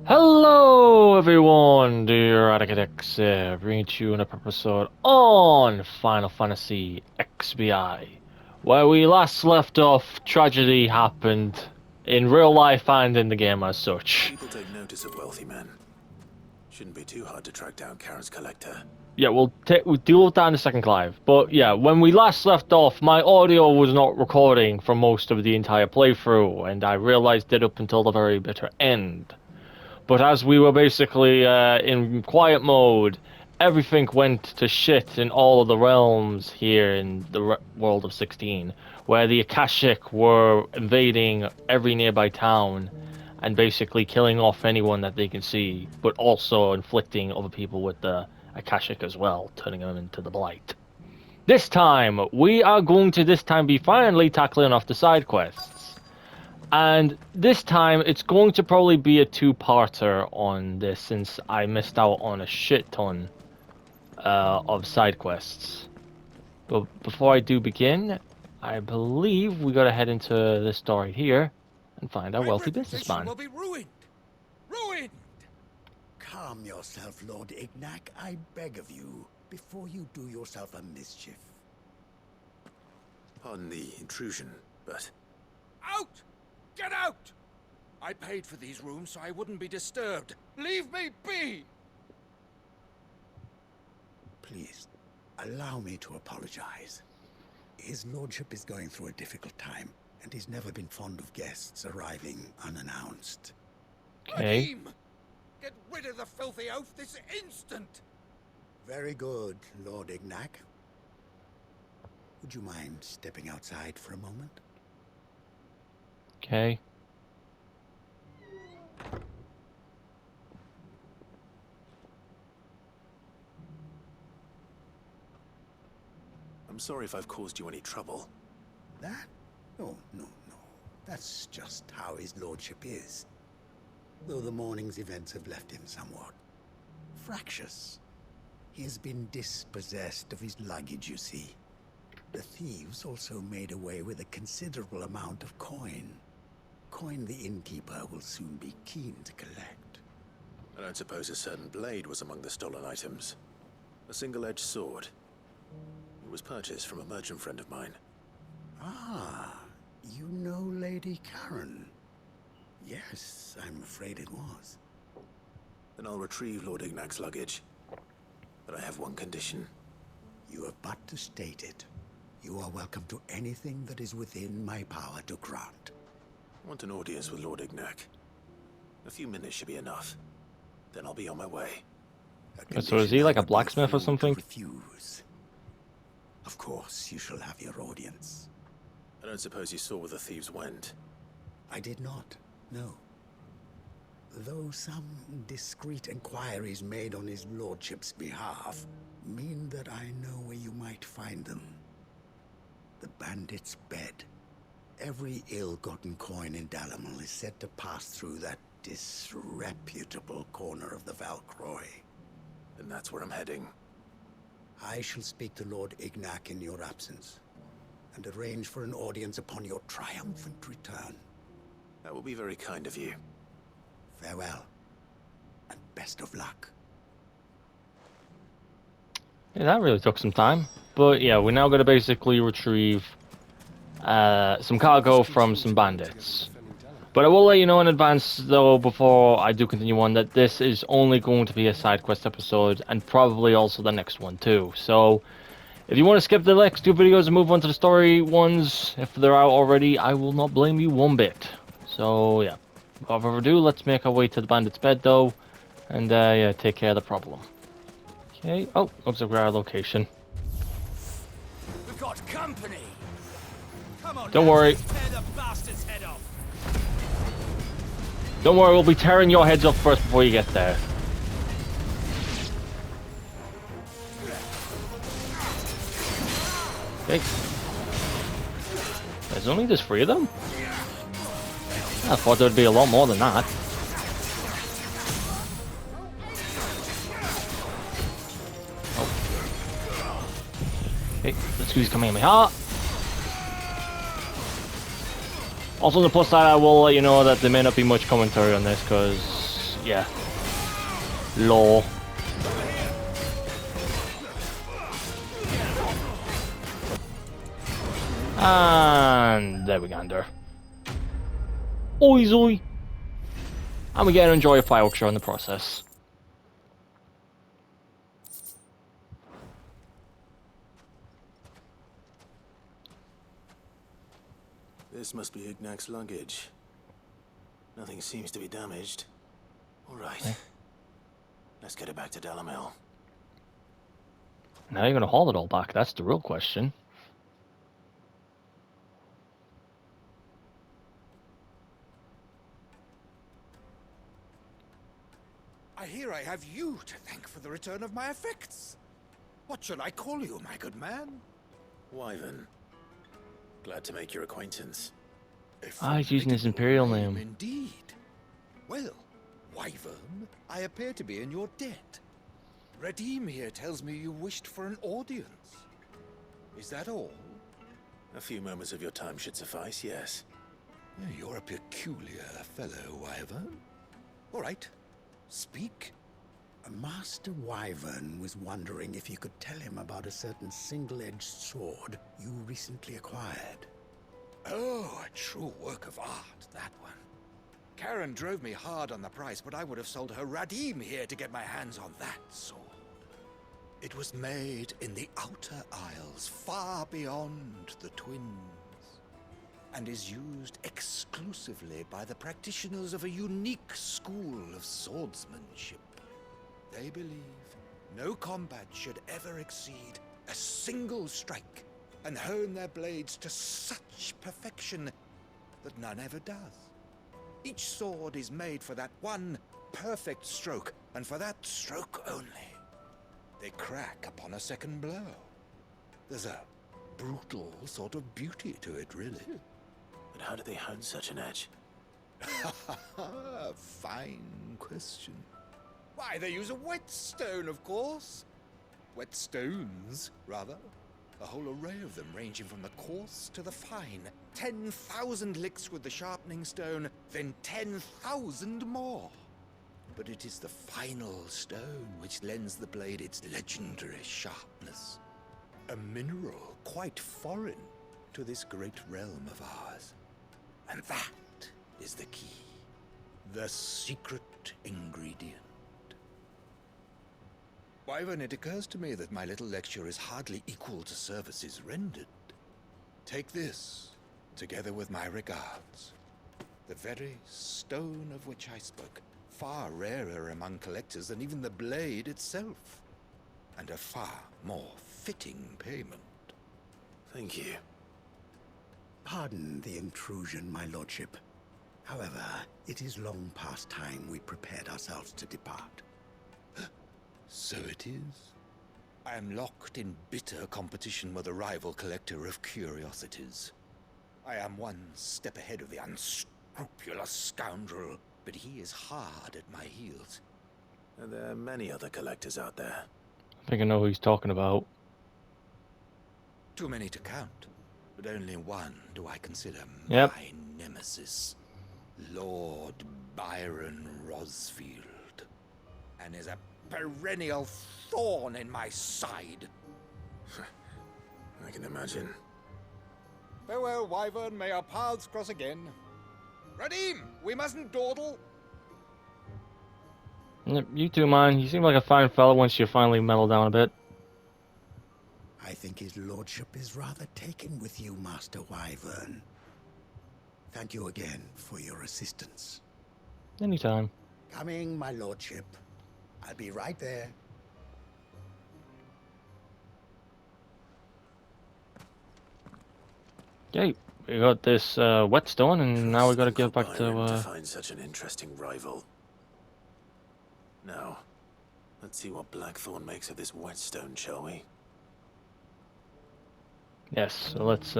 Hello everyone, dear architects, bringing to you another episode on Final Fantasy XVI. Where we last left off, tragedy happened in real life and in the game as such. People take notice of wealthy men. Shouldn't be too hard to track down Karen's collector. Yeah, we'll deal with that in a second, Clive. But yeah, when we last left off, my audio was not recording for most of the entire playthrough, and I realized it up until the very bitter end. But as we were basically in quiet mode, everything went to shit in all of the realms here in the world of 16, where the Akashic were invading every nearby town and basically killing off anyone that they can see, but also inflicting other people with the Akashic as well, turning them into the Blight. This time, we are going to be finally tackling off the side quests. And this time, it's going to probably be a two-parter on this, since I missed out on a shit ton of side quests. But before I do begin, I believe we gotta head into this story here and find our wealthy businessman. Will be ruined. Ruined. Calm yourself, Lord Ignac, I beg of you, before you do yourself a mischief. Pardon the intrusion, but Out! Get out! I paid for these rooms so I wouldn't be disturbed. Leave me be! Please, allow me to apologize. His lordship is going through a difficult time, and he's never been fond of guests arriving unannounced. Okay. Aim! Get rid of the filthy oaf this instant! Very good, Lord Ignac. Would you mind stepping outside for a moment? Okay. I'm sorry if I've caused you any trouble. That? Oh, no. That's just how his lordship is. Though the morning's events have left him somewhat fractious. He has been dispossessed of his luggage, you see. The thieves also made away with a considerable amount of coin. Coin the innkeeper will soon be keen to collect. I don't suppose a certain blade was among the stolen items. A single-edged sword. It was purchased from a merchant friend of mine. Ah, you know Lady Karen. Yes, I'm afraid it was. Then I'll retrieve Lord Ignac's luggage. But I have one condition. You have but to state it. You are welcome to anything that is within my power to grant. I want an audience with Lord Ignac. A few minutes should be enough. Then I'll be on my way. So is he like a blacksmith or something? Refuse. Of course, you shall have your audience. I don't suppose you saw where the thieves went. I did not, no. Though some discreet inquiries made on his lordship's behalf mean that I know where you might find them. The bandit's bed. Every ill-gotten coin in Dalamal is said to pass through that disreputable corner of the Valcroy. And that's where I'm heading. I shall speak to Lord Ignac in your absence, and arrange for an audience upon your triumphant return. That will be very kind of you. Farewell, and best of luck. Yeah, that really took some time. But yeah, we're now going to basically retrieve some cargo from some bandits. But I will let you know in advance, though, before I do continue on, that this is only going to be a side quest episode, and probably also the next one too. So, if you want to skip the next two videos and move on to the story ones, if they're out already, I will not blame you one bit. So, yeah. Without further ado, let's make our way to the bandit's bed, though, and yeah, take care of the problem. Okay. Oh, looks like we're at our location. We've got company. Come on. Don't worry. Tear the bastard's head off. Don't worry, we'll be tearing your heads off first before you get there. Okay. There's only just 3 of them? I thought there would be a lot more than that. Oh. Okay, let's see who's coming in my heart. Also, on the plus side, I will let you know that there may not be much commentary on this, because Yeah. Lore. And there we go, under. Oi, oi. And we get to enjoy a fireworks show in the process. This must be Ignac's luggage. Nothing seems to be damaged. All right. Let's get it back to Delamel. Now you're gonna haul it all back. That's the real question. I hear I have you to thank for the return of my effects. What shall I call you, my good man? Wyvern. Glad to make your acquaintance. He's using his imperial name. Indeed. Well, Wyvern, I appear to be in your debt. Redeem here tells me you wished for an audience. Is that all? A few moments of your time should suffice, yes. You're a peculiar fellow, Wyvern. All right, speak. Master Wyvern was wondering if you could tell him about a certain single-edged sword you recently acquired. Oh, a true work of art, that one. Karen drove me hard on the price, but I would have sold her Radim here to get my hands on that sword. It was made in the Outer Isles, far beyond the Twins, and is used exclusively by the practitioners of a unique school of swordsmanship. They believe no combat should ever exceed a single strike, and hone their blades to such perfection that none ever does. Each sword is made for that one perfect stroke, and for that stroke only. They crack upon a second blow. There's a brutal sort of beauty to it, really. But how do they hone such an edge? Fine question. Why, they use a whetstone, of course. Whetstones, rather. A whole array of them, ranging from the coarse to the fine. 10,000 licks with the sharpening stone, then 10,000 more. But it is the final stone which lends the blade its legendary sharpness. A mineral quite foreign to this great realm of ours. And that is the key. The secret ingredient. Wyvern, it occurs to me that my little lecture is hardly equal to services rendered. Take this, together with my regards. The very stone of which I spoke, far rarer among collectors than even the blade itself, and a far more fitting payment. Thank you. Pardon the intrusion, my lordship. However, it is long past time we prepared ourselves to depart. So it is. I am locked in bitter competition with a rival collector of curiosities. I am one step ahead of the unscrupulous scoundrel, but he is hard at my heels. And there are many other collectors out there. I think I know who he's talking about. Too many to count, but only one do I consider Yep. my nemesis. Lord Byron Rosfield. And is a perennial thorn in my side. I can imagine. Farewell, Wyvern. May our paths cross again. Radim, we mustn't dawdle. Yep, you too, man. You seem like a fine fellow once you finally mellow down a bit. I think his lordship is rather taken with you, Master Wyvern. Thank you again for your assistance. Anytime. Coming, my lordship. I'll be right there. Okay, we got this whetstone, and now we gotta Uncle get back Byron to. find such an interesting rival. Now, let's see what Blackthorn makes of this whetstone, shall we? Yes, so let's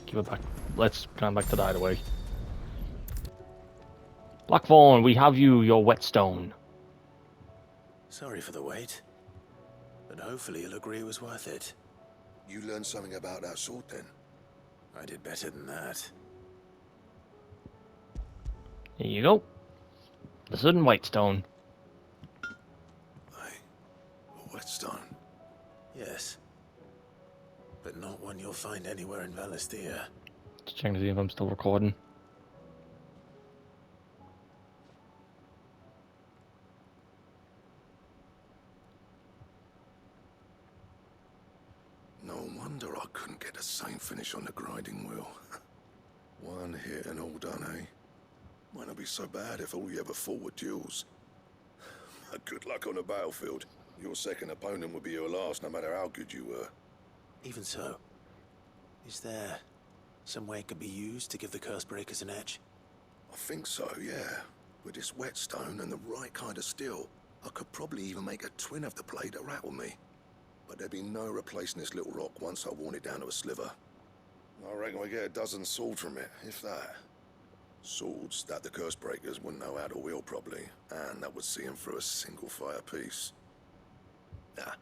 give it back. Let's come back to the hideaway. Blackthorn, we have you, your whetstone. Sorry for the wait, but hopefully you'll agree it was worth it. You learned something about that sword, then? I did better than that. Here you go. The sudden whitestone. Aye. A whetstone. Yes. But not one you'll find anywhere in Valisthea. Just checking to see if I'm still recording. No wonder I couldn't get the same finish on the grinding wheel. One hit and all done, eh? Might not be so bad if all you ever fought were duels. Good luck on the battlefield. Your second opponent would be your last, no matter how good you were. Even so, is there some way it could be used to give the curse breakers an edge? I think so, yeah. With this whetstone and the right kind of steel, I could probably even make a twin of the blade that rattled me. But there'd be no replacing this little rock once I worn it down to a sliver. I reckon we get a dozen swords from it, if that. Swords that the curse breakers wouldn't know how to wield properly, and that would see them through a single fire piece. Nah,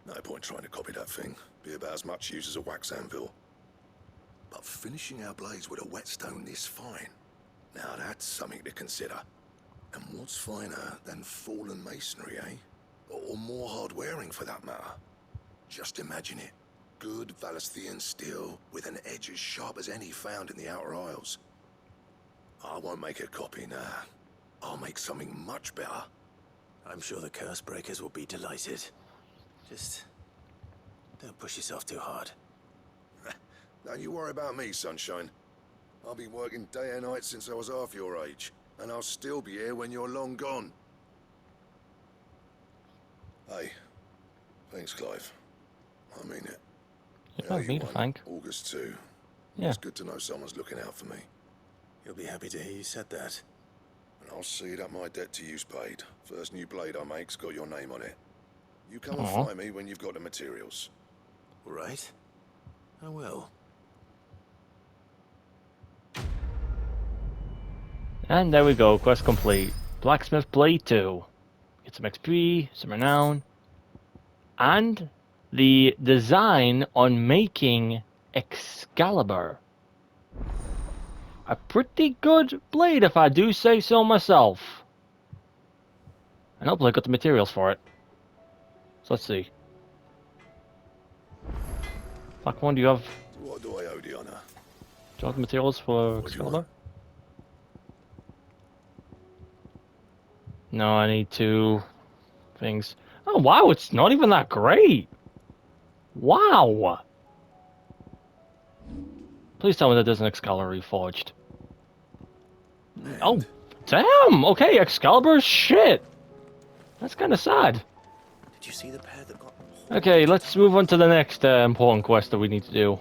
no point trying to copy that thing. Be about as much use as a wax anvil. But finishing our blades with a whetstone this fine, now that's something to consider. And what's finer than fallen masonry, eh? Or more hard-wearing, for that matter. Just imagine it. Good Valisthean steel with an edge as sharp as any found in the Outer Isles. I won't make a copy, nah. I'll make something much better. I'm sure the curse breakers will be delighted. Just don't push yourself too hard. Don't you worry about me, sunshine. I'll be working day and night since I was half your age, and I'll still be here when you're long gone. Hey, thanks, Clive. I mean it. It's not me to thank. August 2. Yeah. It's good to know someone's looking out for me. You'll be happy to hear you said that. And I'll see that my debt to you's paid. First new blade I make's got your name on it. You come and Aw. find me when you've got the materials. All right? I will. And there we go, quest complete. Blacksmith Blade 2. Get some XP, some renown, and the design on making Excalibur. A pretty good blade, if I do say so myself. And hopefully I got the materials for it. So let's see. Black one, do you have What do I owe the honor? the materials for What do you Excalibur? want? No, I need 2 things. Oh wow, it's not even that great. Wow. Please tell me that there's an Excalibur reforged. And Oh, damn! Okay, Excalibur shit! That's kind of sad. did you see the pair that got... Okay, let's move on to the next important quest that we need to do.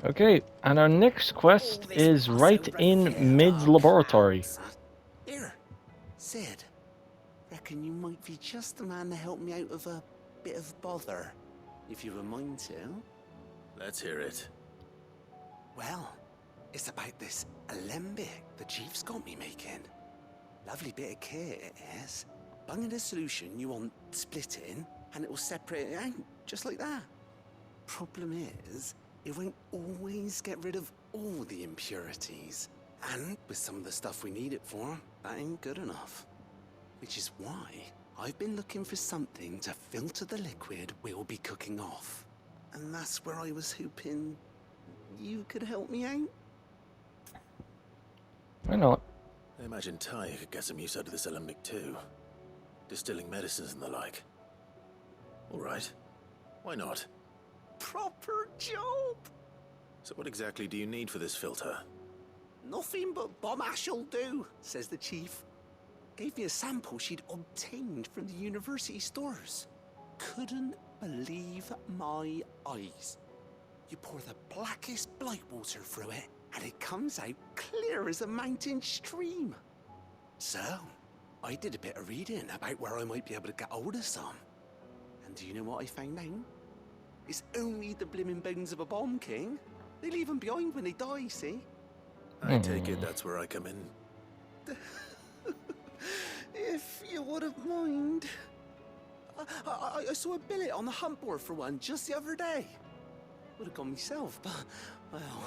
Okay, and our next quest is right in Mid's laboratory. Here, Sid. Reckon you might be just the man to help me out of a bit of bother, if you were mind to. Let's hear it. Well, it's about this alembic the chief's got me making. Lovely bit of kit it is. Bung in a solution you want splitting, and it will separate it out, just like that. Problem is, it won't always get rid of all the impurities. And with some of the stuff we need it for, that ain't good enough. Which is why I've been looking for something to filter the liquid we'll be cooking off. And that's where I was hoping you could help me out. Why not? I imagine Ty could get some use out of this alembic too. Distilling medicines and the like. All right. Why not? Proper job! So what exactly do you need for this filter? Nothing but bomb ash'll do, says the chief. Gave me a sample she'd obtained from the university stores. Couldn't believe my eyes. You pour the blackest blight water through it, and it comes out clear as a mountain stream. So, I did a bit of reading about where I might be able to get hold of some. And do you know what I found out? It's only the blimmin' bones of a bomb king. They leave them behind when they die, see? I take it that's where I come in. If you wouldn't mind. I saw a billet on the hunt board for one just the other day. Would have gone myself, but, well,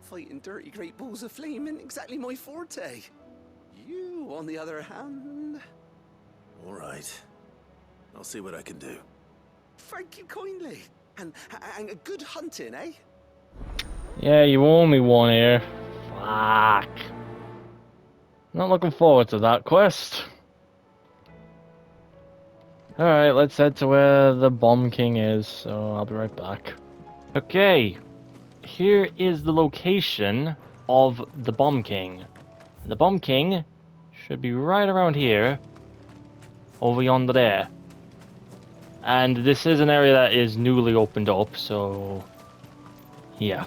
fighting dirty great balls of flame isn't exactly my forte. You, on the other hand... All right. I'll see what I can do. Thank you kindly. And good hunting, eh? Yeah, you owe me one here. Fuck. Not looking forward to that quest. Alright, let's head to where the Bomb King is, so I'll be right back. Okay, here is the location of the Bomb King. The Bomb King should be right around here, over yonder there. And this is an area that is newly opened up, so yeah.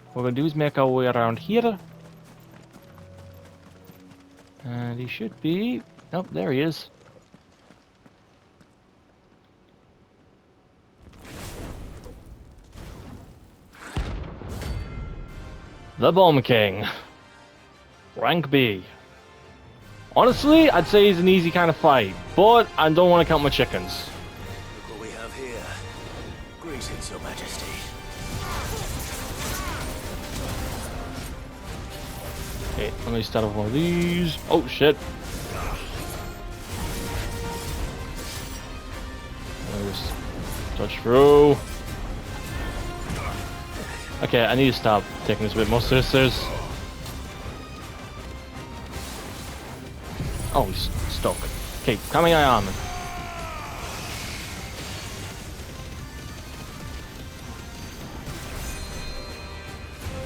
What we're gonna do is make our way around here. And he should be... Oh, there he is. The Bomb King. Rank B. Honestly, I'd say he's an easy kind of fight, but I don't want to count my chickens. Look what we have here. Greetings, Your Majesty. Okay, let me start off one of these. Oh, shit. Let me just touch through. Okay, I need to stop taking this a bit more seriously. Oh, he's stuck. Okay, coming on.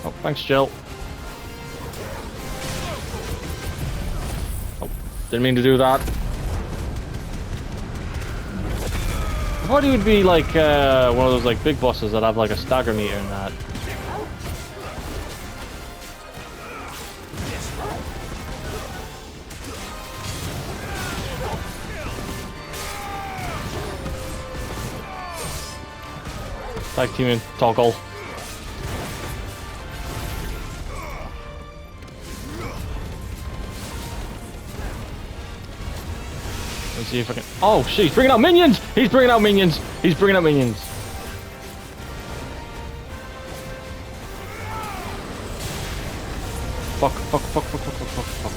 Oh, thanks, Jill. Oh, didn't mean to do that. I thought he would be like one of those like big bosses that have like a stagger meter and that. Tag team and toggle. Let's see if I can. Oh shit, he's bringing out minions! He's bringing out minions! He's bringing out minions! Fuck, fuck, fuck, fuck, fuck, fuck, fuck, fuck.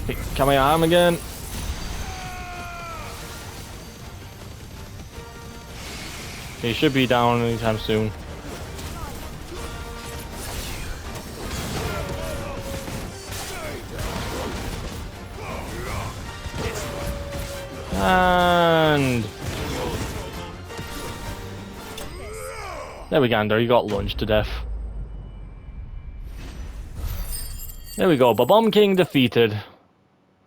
Hey, can my arm again? He should be down anytime soon. And there we go, Gander. You got lunged to death. There we go. Bomb King defeated.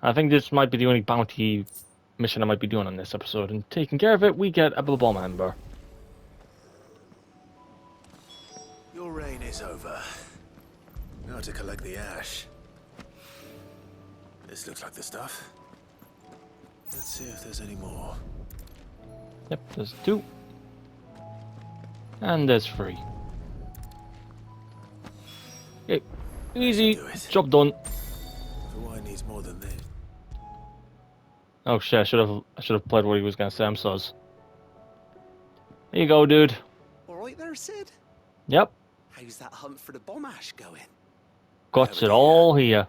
I think this might be the only bounty mission I might be doing on this episode. And taking care of it, we get a bomb ember. Your reign is over. Now to collect the ash. This looks like the stuff. Let's see if there's any more. Yep, there's 2. And there's 3. Okay, easy. Job done. The wine needs more than this. Oh shit, I should have played what he was gonna say, I'm sus. There you go, dude. Alright there, Sid? Yep. How's that hunt for the bomb ash going? Got it all here.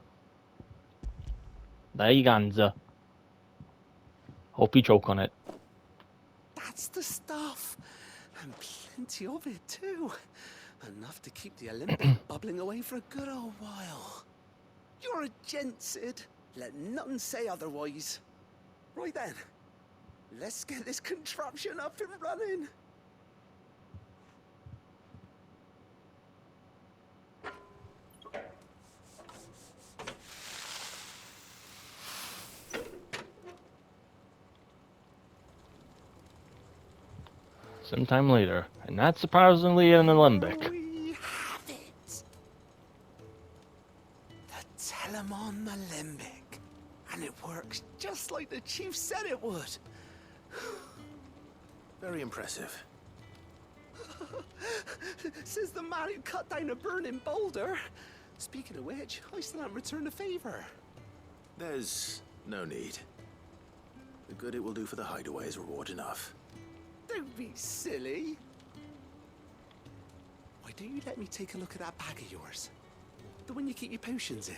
There you go. Hope you choke on it. That's the stuff. And plenty of it, too. Enough to keep the Olympic bubbling away for a good old while. You're a gent, Sid. Let nothing say otherwise. Right then, let's get this contraption up and running. Sometime later, and not surprisingly in the Limbic. We have it. The Telemon Limbic. And it works just like the chief said it would. Very impressive. Says the man who cut down a burning boulder. Speaking of which, I still haven't returned the favor. There's No need. The good it will do for the hideaway is reward enough. Don't be silly. Why don't you let me take a look at that bag of yours? The one you keep your potions in.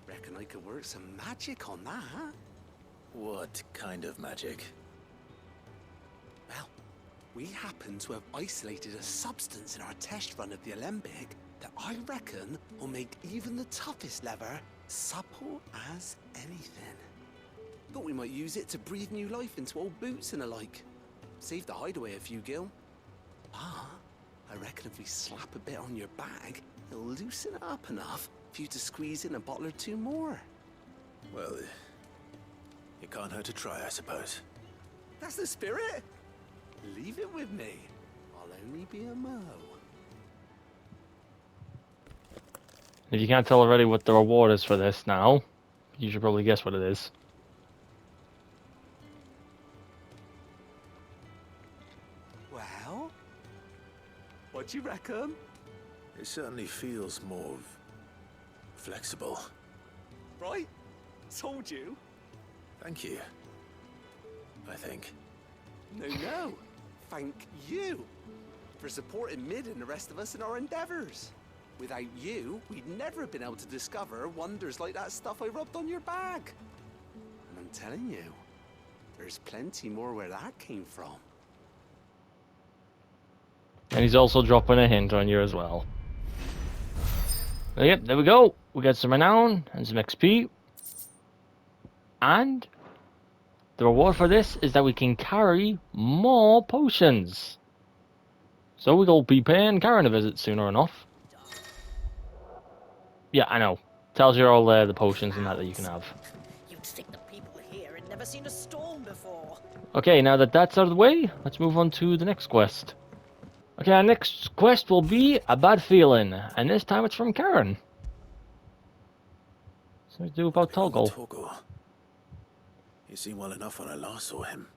Reckon I could work some magic on that. What kind of magic? Well, we happen to have isolated a substance in our test run of the Alembic that I reckon will make even the toughest leather supple as anything. Thought we might use it to breathe new life into old boots and the like. Save the hideaway a few gil. Ah, I reckon if we slap a bit on your bag, it'll loosen it up enough for you to squeeze in a bottle or two more. Well, it can't hurt to try, I suppose. That's the spirit. Leave it with me. I'll only be a mo. If you can't tell already what the reward is for this now, you should probably guess what it is. Well, what do you reckon? It certainly feels more flexible. Right? Told you. Thank you. I think. No. Thank you for supporting Mid and the rest of us in our endeavors. Without you, we'd never have been able to discover wonders like that stuff I rubbed on your bag. And I'm telling you, there's plenty more where that came from. And he's also dropping a hint on you as well. Yep, there we go. We got some renown and some XP. And the reward for this is that we can carry more potions. So we'll be paying Karen a visit sooner enough. Yeah, I know. Tells you all the potions and that you can have. You'd think the people here had never seen a storm before. Okay, now that that's out of the way, let's move on to the next quest. Okay, our next quest will be A Bad Feeling, and this time it's from Karen. Something to do about Toggle. Toggle. He seemed well enough when I last saw him.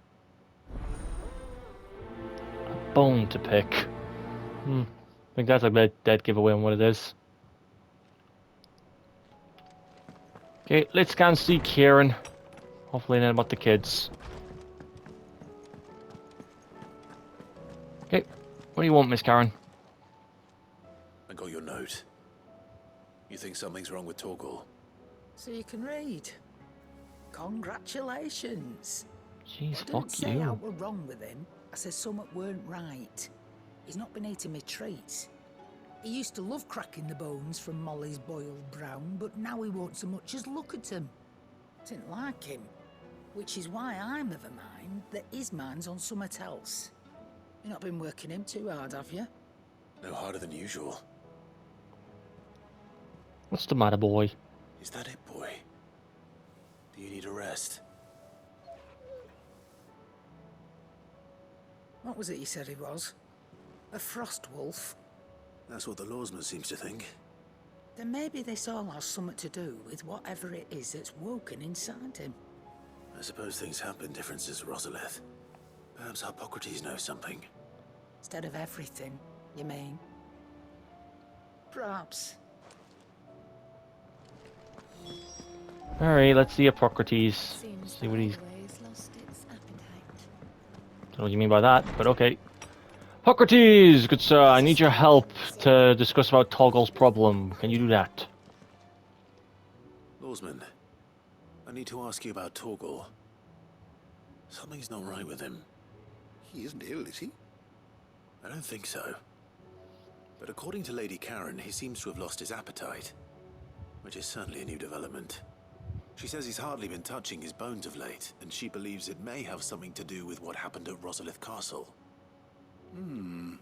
A bone to pick. I think that's a dead giveaway on what it is. Okay, let's go and see Kieran. Hopefully not about the kids. Okay, what do you want, Miss Karen? I got your note. You think something's wrong with Torgal? So you can read. Congratulations. Jeez, I fuck didn't say you. out were wrong with him. I said something weren't right. He's not been eating me treats. He used to love cracking the bones from Molly's boiled brown, but now he won't so much as look at them. Didn't like him. Which is why I'm of a mind that his mind's on something else. You've not been working him too hard, have you? No harder than usual. What's the matter, boy? Is that it, boy? Do you need a rest? What was it you said he was? A frost wolf? That's what the lawsman seems to think. Then maybe this all has something to do with whatever it is that's woken inside him. I suppose things have been different since Rosalith. Perhaps Hippocrates knows something. Instead of everything, you mean? Perhaps. Alright, let's see Hippocrates. Seems See what he's... always lost its appetite. Don't know what you mean by that, but okay. Hippocrates, good sir, I need your help to discuss about Toggle's problem. Can you do that? Lawsman, I need to ask you about Torgal. Something's not right with him. He isn't ill, is he? I don't think so. But according to Lady Karen, he seems to have lost his appetite. Which is certainly a new development. She says he's hardly been touching his bones of late, and she believes it may have something to do with what happened at Rosalith Castle. I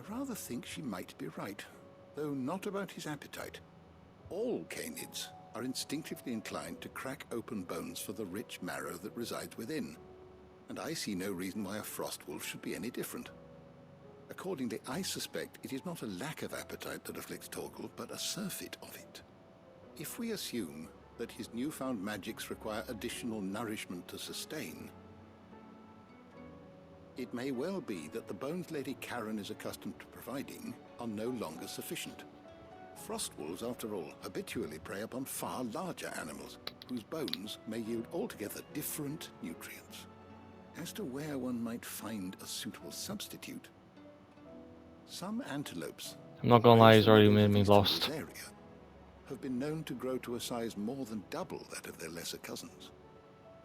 rather think she might be right, though not about his appetite. All canids are instinctively inclined to crack open bones for the rich marrow that resides within, and I see no reason why a frost wolf should be any different. Accordingly, I suspect it is not a lack of appetite that afflicts Torgal, but a surfeit of it. If we assume that his newfound magics require additional nourishment to sustain, it may well be that the bones Lady Karen is accustomed to providing are no longer sufficient. Frost wolves, after all, habitually prey upon far larger animals, whose bones may yield altogether different nutrients. As to where one might find a suitable substitute, some antelopes, I'm not gonna lie, he's already made me raised in lost. this area, have been known to grow to a size more than double that of their lesser cousins.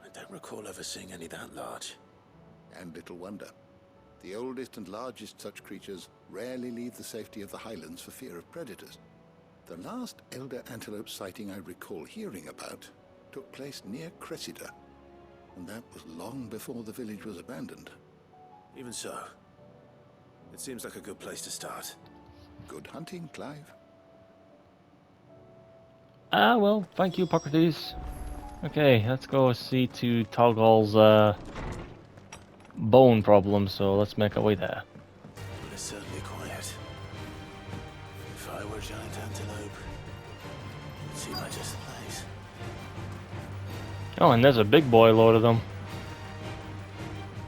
I don't recall ever seeing any that large. And little wonder. The oldest and largest such creatures rarely leave the safety of the highlands for fear of predators. The last elder antelope sighting I recall hearing about took place near Cressida, and that was long before the village was abandoned. Even so, it seems like a good place to start. Good hunting, Clive. Ah, well, thank you, Hippocrates. Okay, let's go see to Toggle's bone problem, so let's make our way there. But it's certainly quiet. If I were a giant antelope, it seemed like just the place. Oh, and there's a big boy load of them.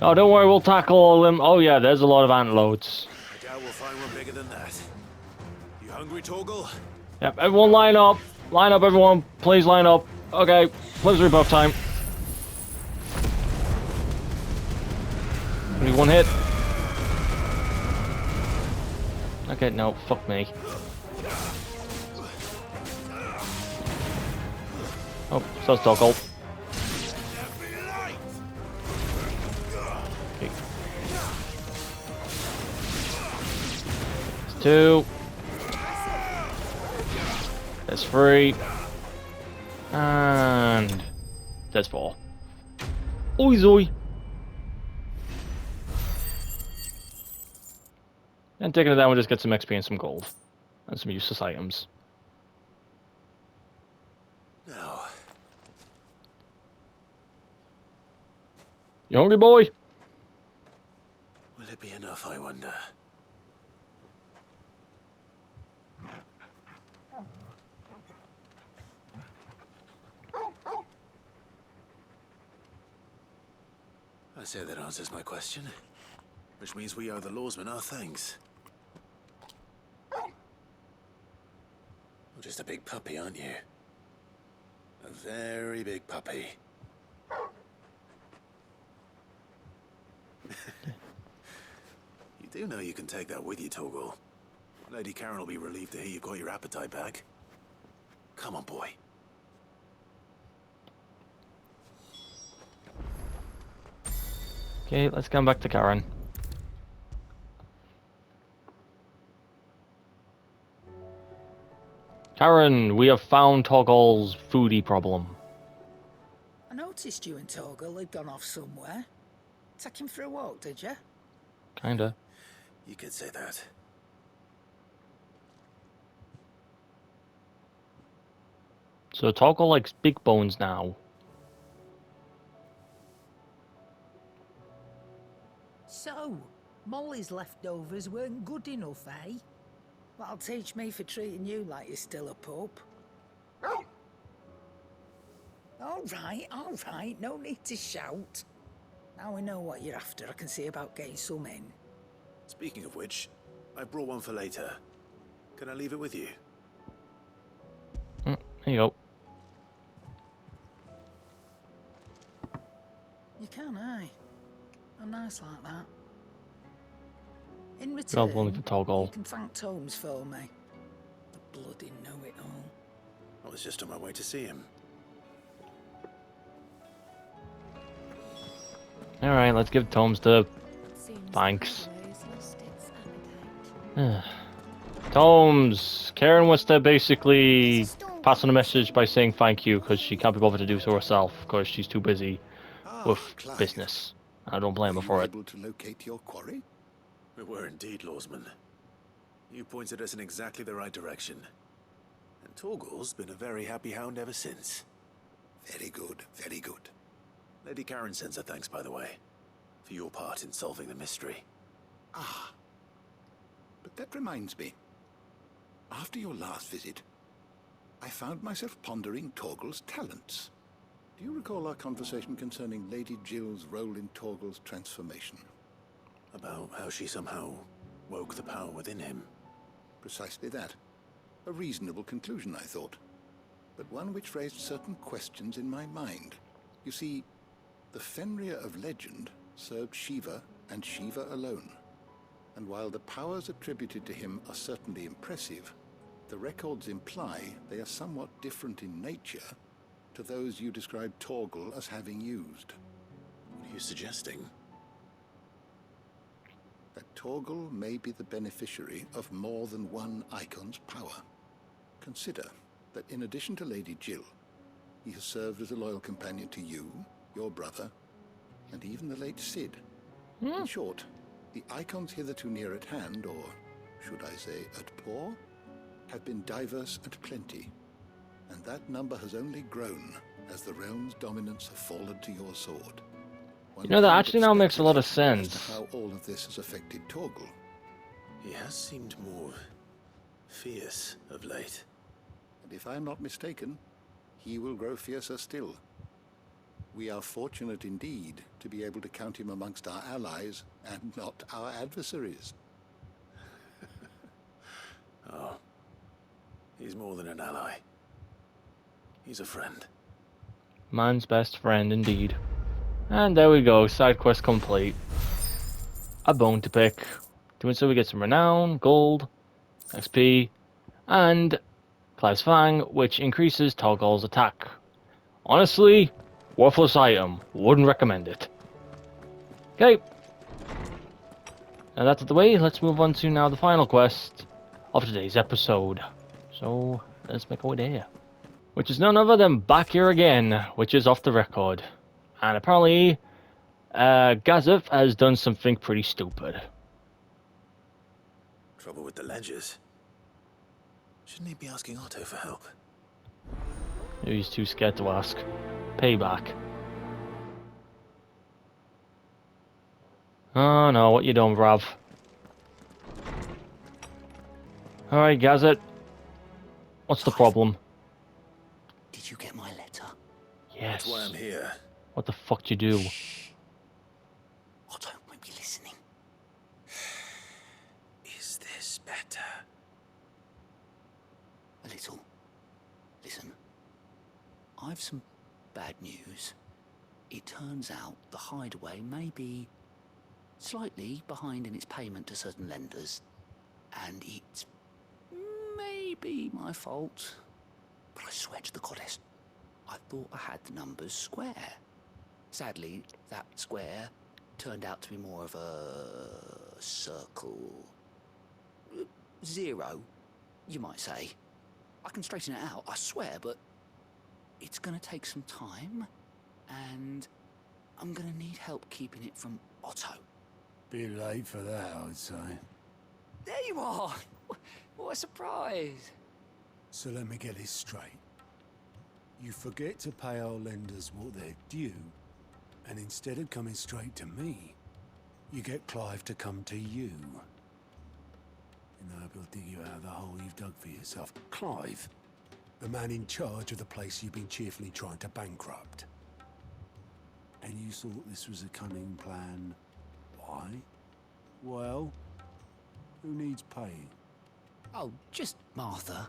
Oh, don't worry, we'll tackle all of them. Oh yeah, there's a lot of antelopes. I doubt we'll find one bigger than that. You hungry, Torgal? Yep, everyone line up. Line up, everyone. Please line up. Okay, please rebuff time. Only one hit. Okay, no, fuck me. Oh, so it's Toggle. Okay. There's two. There's three. And there's four. Oi zoi. And taking it down, we'll just get some XP and some gold. And some useless items. No. You hungry, boy? Will it be enough, I wonder? I say that answers my question. Which means we owe the lawsman our thanks. You're just a big puppy, aren't you? A very big puppy. You do know you can take that with you, Torgal. Lady Karen will be relieved to hear you've got your appetite back. Come on, boy. Okay, let's come back to Karen. Karen, we have found Toggle's foodie problem. I noticed you and Torgal had gone off somewhere. Take him for a walk, did you? Kinda. You could say that. So Toggle likes big bones now. So, Molly's leftovers weren't good enough, eh? That'll teach me for treating you like you're still a pup. All right, no need to shout. Now we know what you're after, I can see about getting some in. Speaking of which, I brought one for later. Can I leave it with you? There you go. You can, aye. I'm nice like that. In Grab return, one for Toggle. you can thank Tomes for me. The bloody know-it-all. I was just on my way to see him. Alright, let's give Tomes the Seems thanks. Carlo's lost its appetite. Tomes! Karen wants to basically pass on a message by saying thank you because she can't be bothered to do so herself because she's too busy with Clive. business. I don't blame her Were for you it. able to locate your quarry? We were indeed, lawsman. You pointed us in exactly the right direction. And Torgal's been a very happy hound ever since. Very good, very good. Lady Karen sends her thanks, by the way, for your part in solving the mystery. Ah. But that reminds me. After your last visit, I found myself pondering Torgal's talents. Do you recall our conversation concerning Lady Jill's role in Torgal's transformation? About how she somehow woke the power within him. Precisely that. A reasonable conclusion, I thought, but one which raised certain questions in my mind. You see, the Fenrir of legend served Shiva and Shiva alone, and while the powers attributed to him are certainly impressive, the records imply they are somewhat different in nature to those you described Torgal as having used. What are you suggesting? That Torgal may be the beneficiary of more than one icon's power. Consider that in addition to Lady Jill, he has served as a loyal companion to you, your brother, and even the late Cid. In short, the icons hitherto near at hand, or should I say at paw, have been diverse and plenty, and that number has only grown as the realm's dominance have fallen to your sword. One You know, that can actually but now makes a lot of speculate sense. as to how all of this has affected Torgal. He has seemed more fierce of late. And if I am not mistaken, he will grow fiercer still. We are fortunate indeed to be able to count him amongst our allies and not our adversaries. Oh, he's more than an ally. He's a friend. Man's best friend, indeed. And there we go, side quest complete. A bone to pick. Doing so we get some renown, gold, XP, and Clive's Fang, which increases Torgal's attack. Honestly, worthless item. Wouldn't recommend it. Okay. Now that's out of the way, let's move on to now the final quest of today's episode. So, let's make our way there. Which is none other than back here again, which is off the record. And apparently, Gazef has done something pretty stupid. Trouble with the ledgers. Shouldn't he be asking Otto for help? Maybe he's too scared to ask. Payback. Oh no, what you doing, bruv? Alright, Gazet. What's the problem? Did you get my letter? Yes. That's why I'm here. What the fuck did you do? Shh. Otto won't be listening. Is this better? A little. Listen. I've some bad news. It turns out the hideaway may be slightly behind in its payment to certain lenders, and it's maybe my fault. But I swear to the goddess, I thought I had the numbers square. Sadly, that square turned out to be more of a circle. 0, you might say. I can straighten it out, I swear, but it's gonna take some time, and I'm gonna need help keeping it from Otto. Bit late for that, I'd say. There you are! What a surprise! So let me get this straight. You forget to pay our lenders what they're due, and instead of coming straight to me, you get Clive to come to you. And I hope he'll dig you out of the hole you've dug for yourself. Clive, the man in charge of the place you've been cheerfully trying to bankrupt. And you thought this was a cunning plan. Why? Well, who needs paying? Oh, just Martha.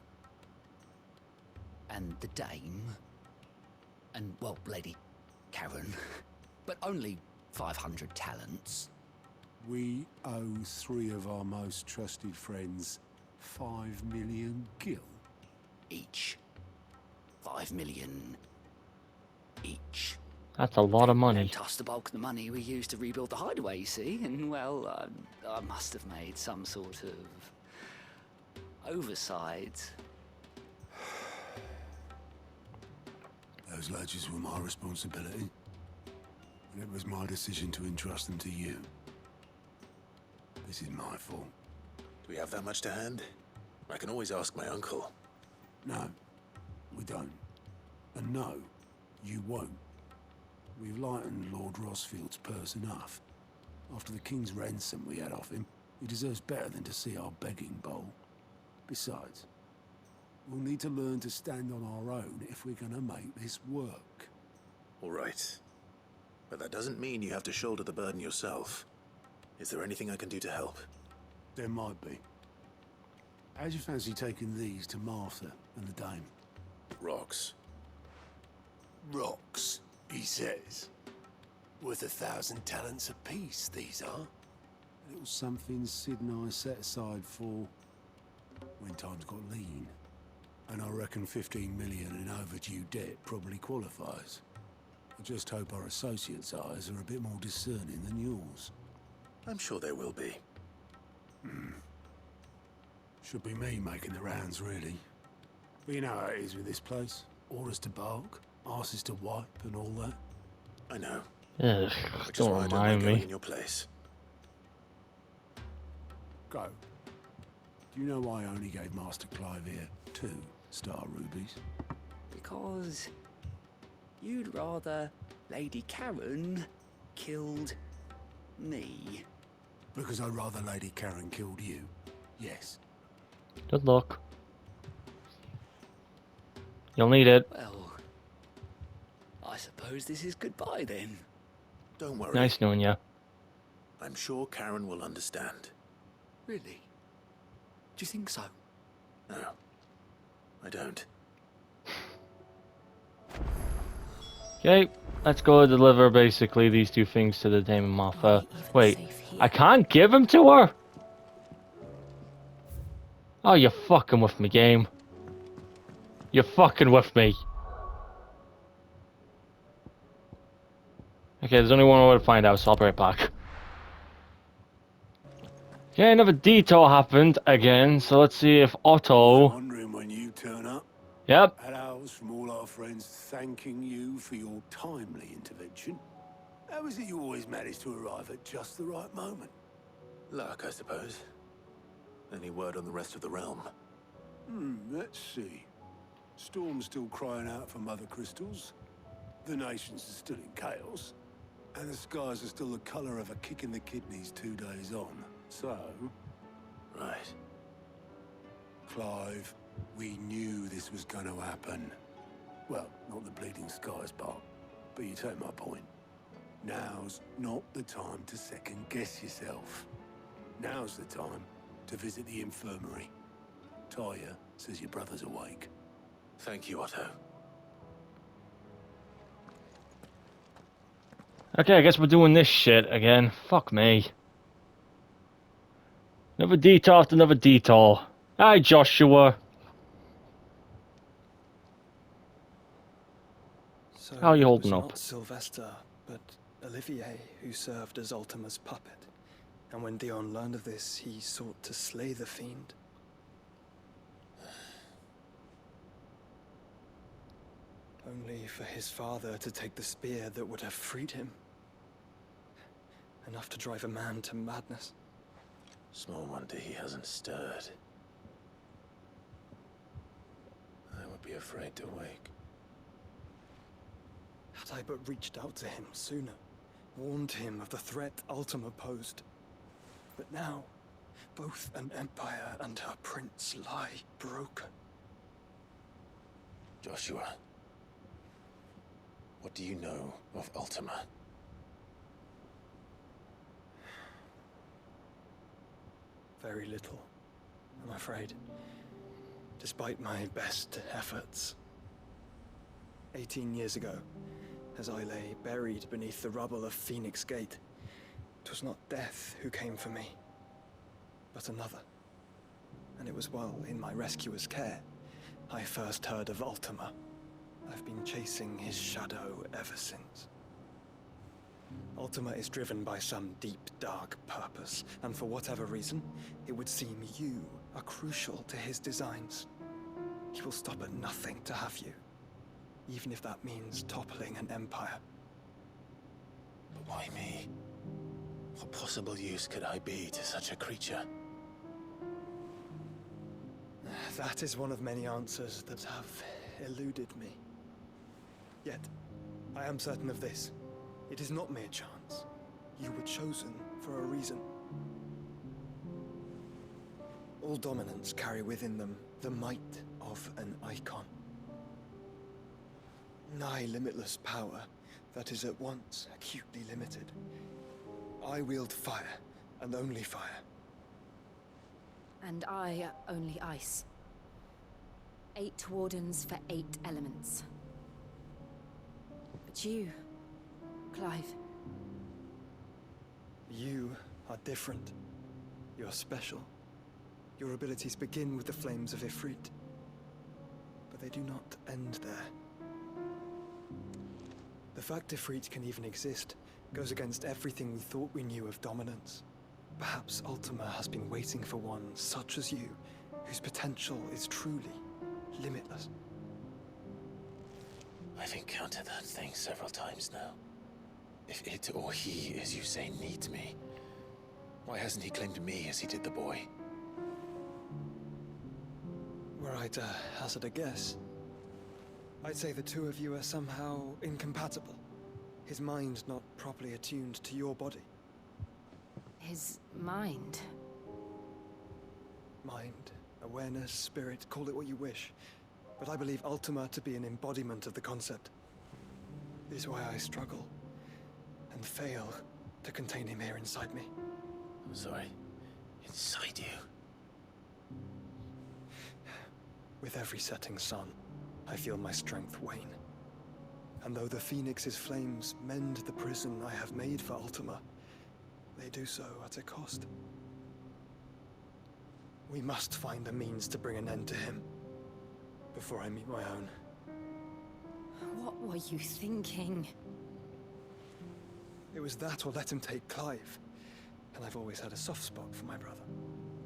And the dame. And, well, Lady Karen. But only 500 talents. We owe 3 of our most trusted friends 5 million gil. Each. 5 million each. That's a lot of money. And tossed the bulk of the money we used to rebuild the hideaway, you see, and well, I must have made some sort of oversight. Those ledgers were my responsibility, and it was my decision to entrust them to you. This is my fault. Do we have that much to hand? I can always ask my uncle. No, we don't. And no, you won't. We've lightened Lord Rosfield's purse enough. After the king's ransom we had off him, he deserves better than to see our begging bowl. Besides, we'll need to learn to stand on our own if we're gonna make this work. All right. But that doesn't mean you have to shoulder the burden yourself. Is there anything I can do to help? There might be. How'd you fancy taking these to Martha and the dame? Rocks. Rocks, he says. Worth 1,000 talents apiece, these are. A little something Sid and I set aside for when times got lean. And I reckon 15 million in overdue debt probably qualifies. I just hope our associates' eyes are a bit more discerning than yours. I'm sure there will be. Should be me making the rounds, really. But you know how it is with this place. Orders to bark, arses to wipe, and all that. I know. Ugh, Which is don't why I don't remind like going me. in your place. Go. Do you know why I only gave Master Clive here 2 star rubies? Because you'd rather Lady Karen killed me. Because I'd rather Lady Karen killed you. Yes. Good luck. You'll need it. Well, I suppose this is goodbye then. Don't worry. Nice knowing you. I'm sure Karen will understand. Really? Do you think so? No, I don't. Okay, let's go deliver basically these 2 things to the Dame and Martha. Wait, I can't give them to her? Oh, you're fucking with me, game. You're fucking with me. Okay, there's only one way to find out, so I'll be right back. Okay, another detour happened again, so let's see if Otto... Wondering when you turn up. Yep. Had ours from all our friends thanking you for your timely intervention. How is it you always manage to arrive at just the right moment? Luck, I suppose. Any word on the rest of the realm? Let's see. Storm's still crying out for mother crystals. The nations are still in chaos. And the skies are still the colour of a kick in the kidneys 2 days on. So, Right. Clive, we knew this was going to happen. Well, not the bleeding skies part, but you take my point. Now's not the time to second guess yourself. Now's the time to visit the infirmary. Talia says your brother's awake. Thank you, Otto. Okay, I guess we're doing this shit again. Fuck me. Another detour after another detour. Hi, Joshua. So How are you it holding was up? not Sylvester, but Olivier who served as Ultima's puppet. And when Dion learned of this, he sought to slay the fiend. Only for his father to take the spear that would have freed him. Enough to drive a man to madness. Small wonder he hasn't stirred. I would be afraid to wake. Had I but reached out to him sooner, warned him of the threat Ultima posed. But now, both an empire and her prince lie broken. Joshua, what do you know of Ultima? Very little, I'm afraid. Despite my best efforts. 18 years ago, as I lay buried beneath the rubble of Phoenix Gate, it was not death who came for me, but another. And it was while in my rescuer's care, I first heard of Ultima. I've been chasing his shadow ever since. Ultima is driven by some deep, dark purpose, and for whatever reason, it would seem you are crucial to his designs. He will stop at nothing to have you, even if that means toppling an empire. But why me? What possible use could I be to such a creature? That is one of many answers that have eluded me. Yet, I am certain of this. It is not mere chance. You were chosen for a reason. All dominants carry within them the might of an icon. Nigh limitless power that is at once acutely limited. I wield fire, and only fire. And I only ice. 8 wardens for 8 elements. But you, Clive. You are different. You're special. Your abilities begin with the flames of Ifrit. But they do not end there. The fact Ifrit can even exist goes against everything we thought we knew of dominance. Perhaps Ultima has been waiting for one such as you, whose potential is truly limitless. I've encountered that thing several times now. If it or he, as you say, needs me, why hasn't he claimed me as he did the boy? Were I to hazard a guess, I'd say the two of you are somehow incompatible. His mind not properly attuned to your body. His mind. Mind, awareness, spirit, call it what you wish. But I believe Ultima to be an embodiment of the concept. This is why I struggle and fail to contain him here inside me. I'm sorry. Inside you? With every setting sun, I feel my strength wane. And though the Phoenix's flames mend the prison I have made for Ultima, they do so at a cost. We must find a means to bring an end to him before I meet my own. What were you thinking? It was that or let him take Clive. And I've always had a soft spot for my brother.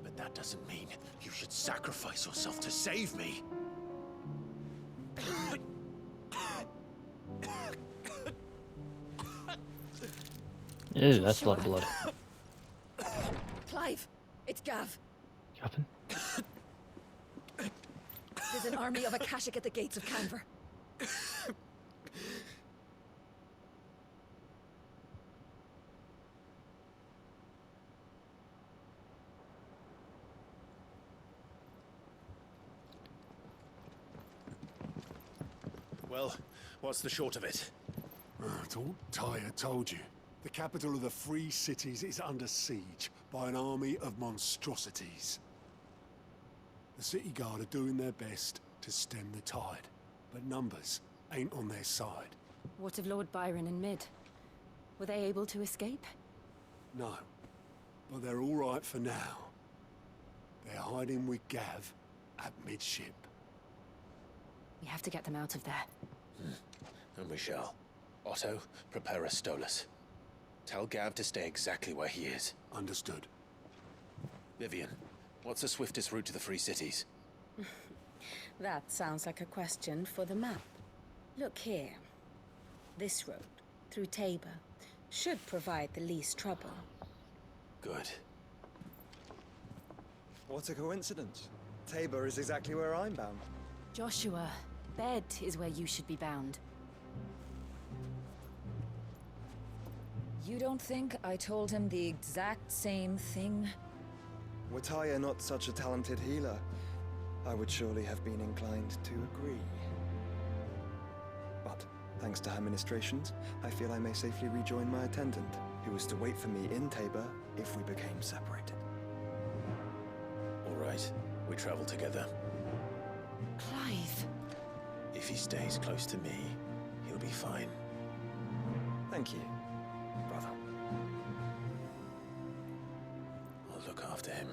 But that doesn't mean you should sacrifice yourself to save me. Ew, that's a lot of blood. Clive, it's Gav. Gavin? There's an army of Akashic at the gates of Canver. Well, what's the short of it? Thought Tyre told you. The capital of the Free Cities is under siege by an army of monstrosities. The city guard are doing their best to stem the tide, but numbers ain't on their side. What of Lord Byron and Mid? Were they able to escape? No, but they're all right for now. They're hiding with Gav at midship. We have to get them out of there. And we shall. Otto, prepare a Stolas. Tell Gav to stay exactly where he is. Understood. Vivian, what's the swiftest route to the Free Cities? That sounds like a question for the map. Look here. This road, through Tabor, should provide the least trouble. Good. What a coincidence. Tabor is exactly where I'm bound. Joshua, bed is where you should be bound. You don't think I told him the exact same thing? Were Tyre not such a talented healer, I would surely have been inclined to agree. But, thanks to her ministrations, I feel I may safely rejoin my attendant, who was to wait for me in Tabor if we became separated. All right, we travel together. Clive! If he stays close to me, he'll be fine. Thank you, brother. I'll look after him.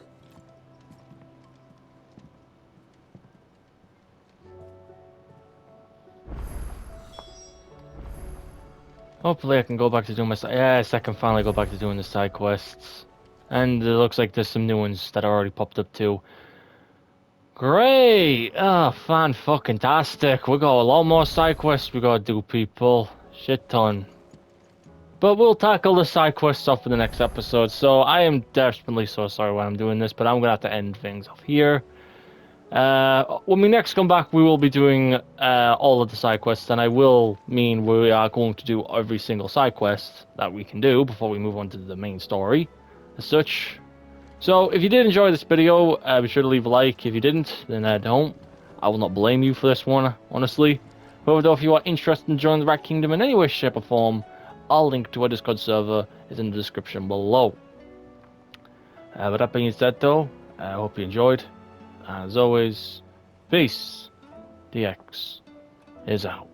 Hopefully I can go back to doing my yes, I can finally go back to doing the side quests. And it looks like there's some new ones that are already popped up too. Great! Ah, fan-fucking-tastic. We got a lot more side quests we gotta do, people. Shit ton. But we'll tackle the side quests off in the next episode, so I am desperately so sorry why I'm doing this, but I'm gonna have to end things off here. When we next come back, we will be doing all of the side quests, and I will mean we are going to do every single side quest that we can do before we move on to the main story, as such. So, if you did enjoy this video, be sure to leave a like. If you didn't, then don't. I will not blame you for this one, honestly. However, though, if you are interested in joining the Rat Kingdom in any way, shape, or form, I'll link to our Discord server is in the description below. With that being said, though, I hope you enjoyed. As always, peace. DX is out.